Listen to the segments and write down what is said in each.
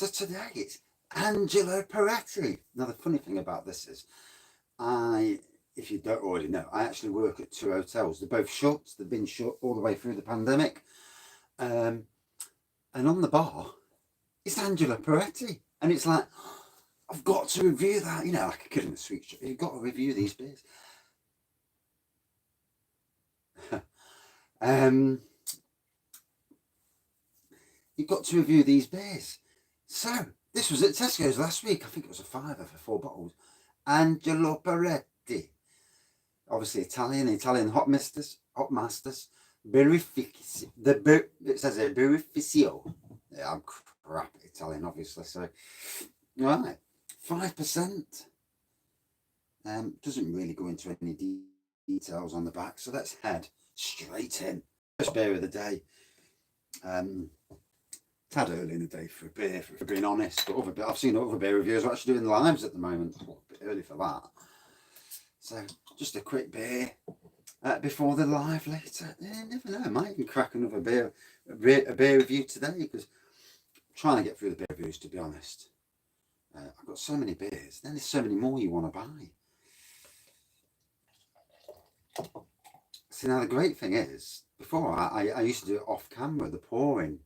So today it's Angelo Poretti. Now the funny thing about this is, if you don't already know, I actually work at two hotels. They're both shut. They've been shut all the way through the pandemic. And on the bar, it's Angelo Poretti. And it's like, I've got to review that. You know, like a kid in the sweet shop. You've got to review these beers. You've got to review these beers. So, this was at Tesco's last week. I think it was a £5 for 4 bottles. Angelo Poretti. Obviously Italian Hopmasters. Birrificio. It says it, Birrificio. Yeah, I'm crap at Italian, obviously. So, right, 5%. Doesn't really go into any details on the back. So let's head straight in. First beer of the day. Tad early in the day for a beer, for being honest. But I've seen other beer reviewers are actually doing lives at the moment. A bit early for that. So just a quick beer before the live later. You never know. I might even crack another beer review today because I'm trying to get through the beer reviews, to be honest. I've got so many beers. Then there's so many more you want to buy. See, now the great thing is, before I used to do it off camera, the pouring.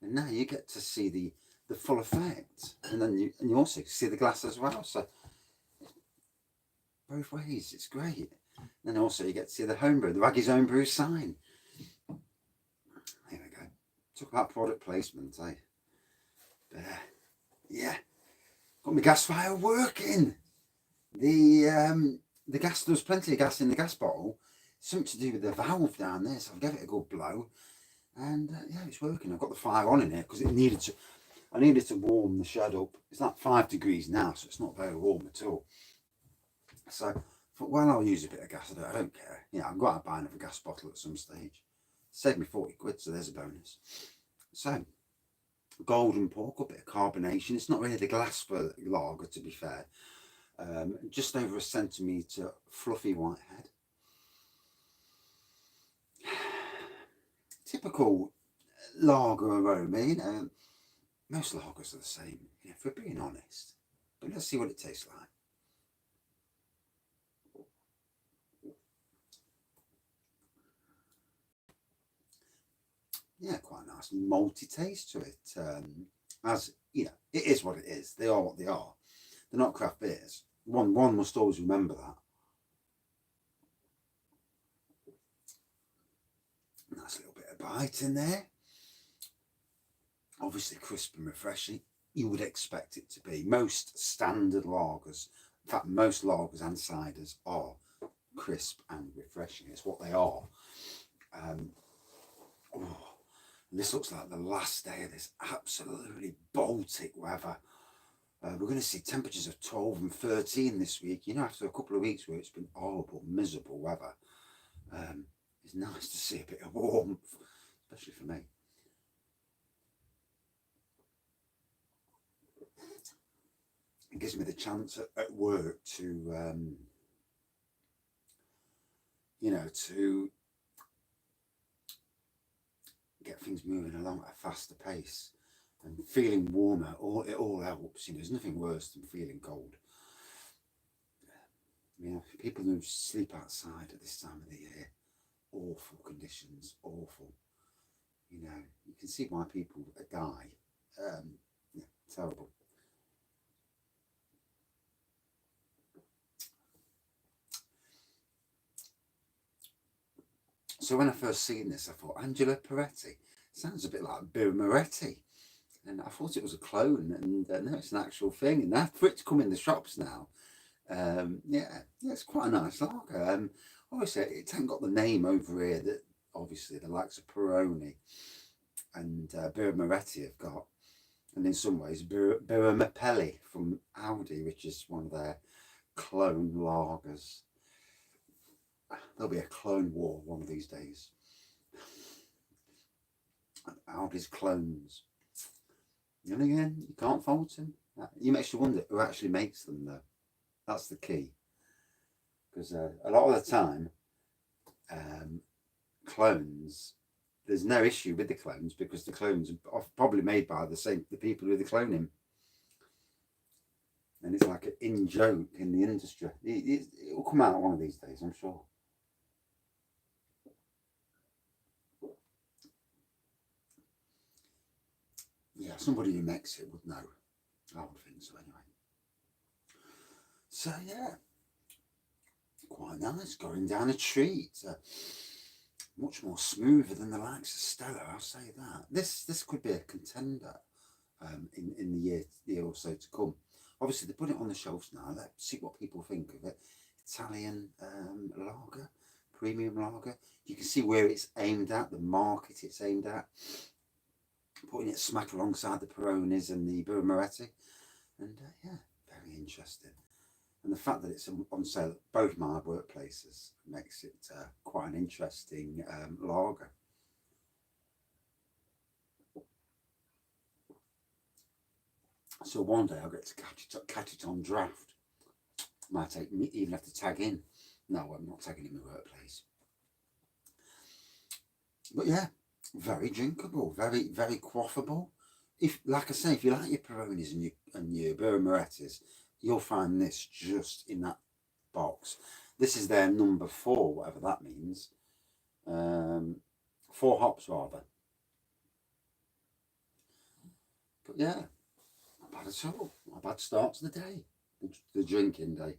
And now you get to see the full effect. And then you also see the glass as well. So both ways, it's great. And then also you get to see the homebrew, the Raggy's homebrew sign. There we go. Talk about product placement, eh? Yeah. Got my gas fire working. The gas, there's plenty of gas in the gas bottle. Something to do with the valve down there, so I'll give it a good blow. And yeah, it's working. I've got the fire on in here because I needed to warm the shed up. It's like 5 degrees now, so it's not very warm at all. So I thought, well, I'll use a bit of gas. I don't care. You know, I'm going to buy another gas bottle at some stage. Saved me 40 quid, so there's a bonus. So, golden pork, a bit of carbonation. It's not really the glass for lager, to be fair. Just over 1 centimetre fluffy white head. Typical lager aroma, you know. Most lagers are the same, you know, if we're being honest. But let's see what it tastes like. Yeah, quite nice malty taste to it. As you know, it is what it is. They are what they are. They're not craft beers. One must always remember that. Nice little bit of bite in there. Obviously crisp and refreshing. You would expect it to be. Most standard lagers, in fact most lagers and ciders are crisp and refreshing. It's what they are. This looks like the last day of this absolutely Baltic weather. We're going to see temperatures of 12 and 13 this week. You know, after a couple of weeks where it's been horrible, miserable weather. It's nice to see a bit of warmth, especially for me. It gives me the chance at work to, you know, to get things moving along at a faster pace. And feeling warmer, it all helps. You know, there's nothing worse than feeling cold. You know, people who sleep outside at this time of the year, awful conditions, awful. You know, you can see why people die. Yeah, terrible. So when I first seen this, I thought, Angelo Poretti sounds a bit like Birra Morretti. And I thought it was a clone, and no, it's an actual thing. And now for it to come in the shops now, yeah, it's quite a nice lager. Obviously, it hasn't got the name over here that obviously the likes of Peroni and Birra Morretti have got. And in some ways, Birra Morretti from Audi, which is one of their clone lagers. There'll be a clone war one of these days. Audi's clones. And again, you can't fault them. You makes you wonder who actually makes them, though. That's the key. Because a lot of the time, clones there's no issue with the clones because the clones are probably made by the people who are cloning. And it's like an in-joke in the industry. It will come out one of these days, I'm sure. Yeah, somebody who makes it would know. I would think so anyway. So yeah, quite nice, going down a treat. Much more smoother than the likes of Stella, I'll say that. This could be a contender in the year or so to come. Obviously, they put it on the shelves now. Let's see what people think of it. Italian lager, premium lager. You can see where it's aimed at, the market it's aimed at. Putting it smack alongside the Peronis and the Birra Morretti. And yeah, very interesting. And the fact that it's on sale at both my workplaces makes it quite an interesting lager. So one day I'll get to catch it on draft. Might even have to tag in. No, I'm not tagging in my workplace. But yeah, very drinkable, very, very quaffable. If, like I say, if you like your Peronis and your Birra Morettis, you'll find this just in that box. This is their number 4, whatever that means. 4 hops rather. But yeah, not bad at all. Not a bad start to the day, the drinking day.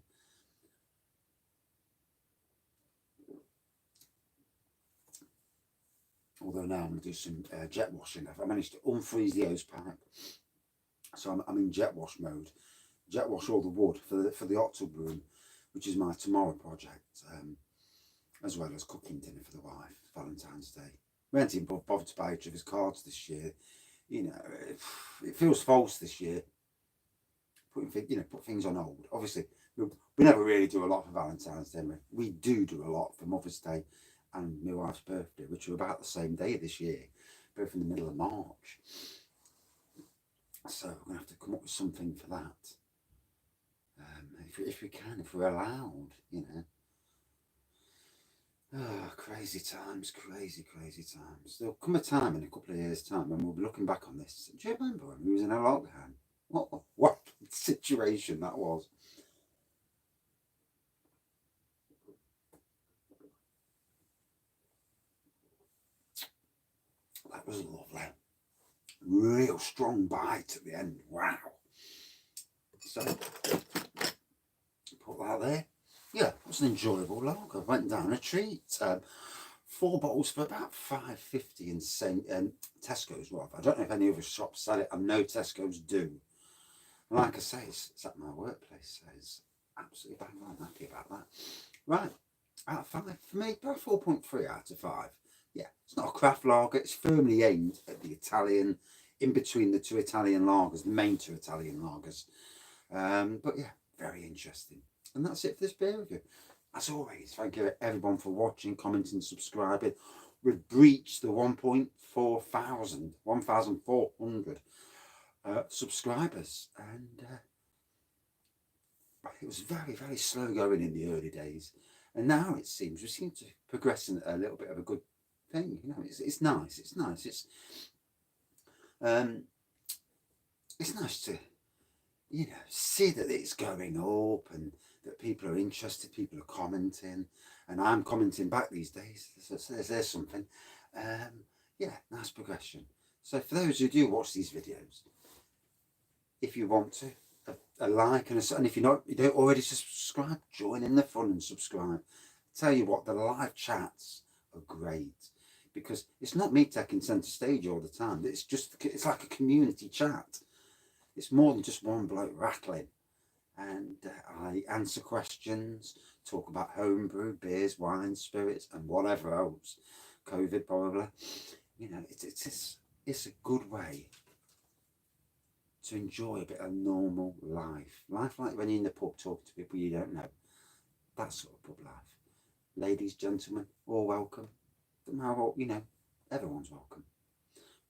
Although now I'm going to do some jet washing. I managed to unfreeze the hose pipe, so I'm in jet wash mode. Jet wash all the wood for the octal room, which is my tomorrow project, as well as cooking dinner for the wife, Valentine's Day. We haven't even bothered to buy each of his cards this year. You know, it feels false this year. Put things on hold. Obviously, we never really do a lot for Valentine's Day. We do a lot for Mother's Day and my wife's birthday, which are about the same day this year, both in the middle of March. So we're going to have to come up with something for that. If we can, if we're allowed, you know. Oh, crazy times, crazy times. There'll come a time in a couple of years' time when we'll be looking back on this. Do you remember when we was in a lockdown? What situation that was? That was lovely. Real strong bite at the end. Wow. So, put that there. Yeah, it was an enjoyable lager. Went down a treat. 4 bottles for about $5.50 in Tesco's. Well, I don't know if any other shops sell it. I know Tesco's do. And like I say, it's at my workplace, so it's absolutely bang on. I'm happy about that. Right, out of 5 for me, about 4.3 out of 5. Yeah, it's not a craft lager. It's firmly aimed at the Italian, in between the 2 Italian lagers, the main 2 Italian lagers. But yeah, very interesting. And that's it for this beer review. As always, thank you everyone for watching, commenting, subscribing. We've breached the 1,400 subscribers, and it was very, very slow going in the early days, and now it seems we seem to progress in a little bit of a good thing. You know, it's nice. It's nice. It's nice to, you know, see that it's going up and that people are interested, people are commenting, and I'm commenting back these days. So there's something. Yeah, nice progression. So for those who do watch these videos, if you want to, a like and if you don't already subscribe, join in the fun and subscribe. Tell you what, the live chats are great because it's not me taking centre stage all the time. It's like a community chat. It's more than just one bloke rattling, and I answer questions, talk about homebrew, beers, wines, spirits, and whatever else. COVID probably. You know, it's a good way to enjoy a bit of normal life. Life like when you're in the pub talking to people you don't know. That sort of pub life. Ladies, gentlemen, all welcome. Doesn't matter what, you know, everyone's welcome.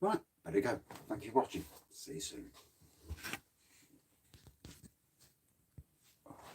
Right, better go. Thank you for watching. See you soon.